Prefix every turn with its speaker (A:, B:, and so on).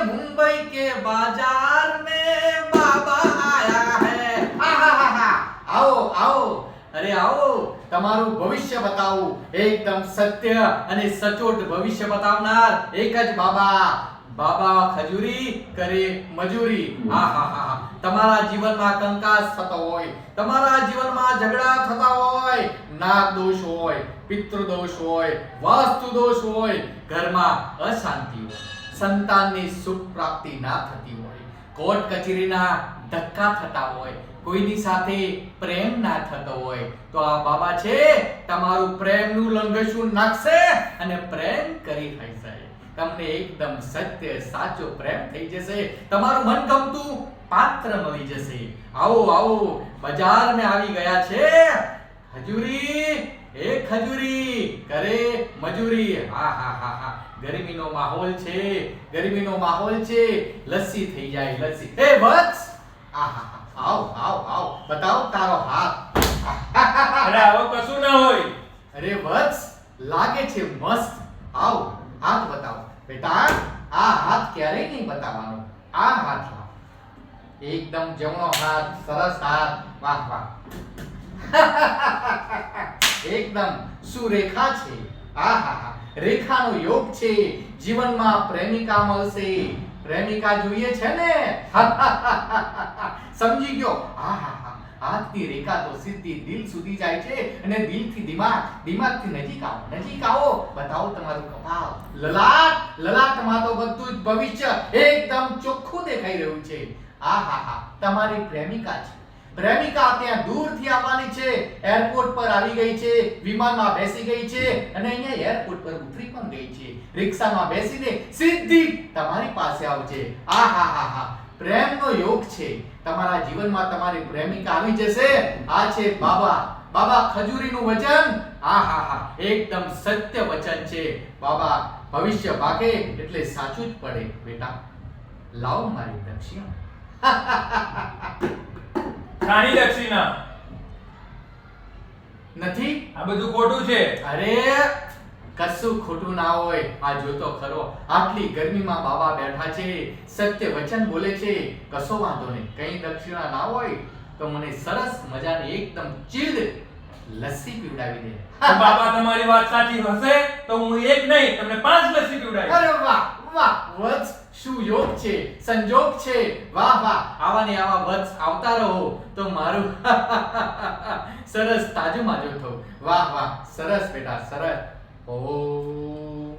A: मुंबई के बाजार में बाबा आया है। आओ आओ, अरे आओ, તમારું ભવિષ્ય બતાવું, એકદમ સત્ય અને સચોટ ભવિષ્ય બતાવનાર એક જ બાબા, બાબા ખજૂરી કરે મજૂરી. આહાહા, તમારા જીવનમાં કંકાસ થતો હોય, તમારા જીવનમાં ઝઘડા થતા હોય, નાગ દોષ હોય, પિતૃ દોષ હોય, વાસ્તુ દોષ હોય, ઘરમાં અશાંતિ હોય, સંતાનની સુખ પ્રાપ્તિ ના થતી હોય, કોર્ટ કચેરીના ધક્કા થતા હોય, કોઈની સાથે પ્રેમ ના થતો હોય, તો આ બાબા છે તમારું પ્રેમનું લંઘસું નાખશે અને પ્રેમ કરી થશે. તમને એકદમ સત્ય સાચો પ્રેમ થઈ જશે, તમારું મનગમતું પાત્ર મળી જશે. આવો આવો, બજાર મે આવી ગયા છે ખજૂરી, એ ખજૂરી કરે મજૂરી. આહાહા, ગરમીનો માહોલ છે, ગરમીનો માહોલ છે, લસ્સી થઈ જાય લસ્સી. એ વત્સ, આહાહા, આવ આવ આવ, બતાવ તારો હાથ.
B: અરે આવો કશું ના હોય.
A: અરે વત્સ, લાગે છે મસ્ત. આવ, હાથ બતાવો બેટા. આ હાથ ક્યારેય નહીં બતાવવાનો. આ હાથ લાવ, એકદમ જમણો હાથ, સરસ હાથ. વાહ વાહ, એકદમ સુરેખા છે. આહાહા, રેખાનો યોગ છે. જીવનમાં પ્રેમિકા મળશે. પ્રેમિકા જોઈએ છે ને? સમજી ગયો? આહાહા, હાથની રેખા તો સીધી દિલ સુધી જાય છે અને દિલથી દિમાગ, દિમાગથી નજીક આવો, નજીક આવો. બતાવો તમારું કપાળ, લલાટ, લલાટમાં તો બધું જ ભવિષ્ય એકદમ ચોખ્ખું દેખાઈ રહ્યું છે. આહાહા, તમારી પ્રેમિકા છે. પ્રેમિકા ત્યાં દૂરથી આવવાની છે, એરપોર્ટ પર આવી ગઈ છે, વિમાનમાં બેસી ગઈ છે અને અહીંયા એરપોર્ટ પર ઉતરી પણ ગઈ છે. રિક્ષામાં બેસીને સીધી તમારી પાસે આવશે. આહાહા, પ્રેમનો યોગ છે. તમારા જીવનમાં તમારી પ્રેમિકા આવી જશે. આ છે બાબા, બાબા ખજૂરીનું વચન. આહાહા, એકદમ સત્ય વચન છે. બાબા ભવિષ્ય પાકે એટલે સાચું જ પડે. બેટા લાવો મારી દક્ષિણા.
B: ખાણી દક્ષિણા
A: નથી?
B: આ બધું ખોટું છે.
A: અરે કશું ખોટું ના હોય. આ જોતો ખરો, આટલી ગરમીમાં બાબા બેઠા છે, સત્ય વચન બોલે છે. કશો વાંધો નહીં, કઈ દક્ષિણા ના હોય તો મને સરસ મજાની એકદમ ચીલ્ડ લસ્સી પીવડાવી દે.
B: તો બાબા તમારી વાત સાચી હશે તો હું એક નહીં તમને 5 લસ્સી પીવડાવીશ.
A: અરે વાહ વાહ, વત્સ શું યોગ છે, સંજોગ છે. વાહ વાહ, આવા ને આવા વત્સ આવતા રહો તો મારું સરસ તાજું માજું થવું. વાહ વાહ, સરસ બેટા સરસ. ઓમ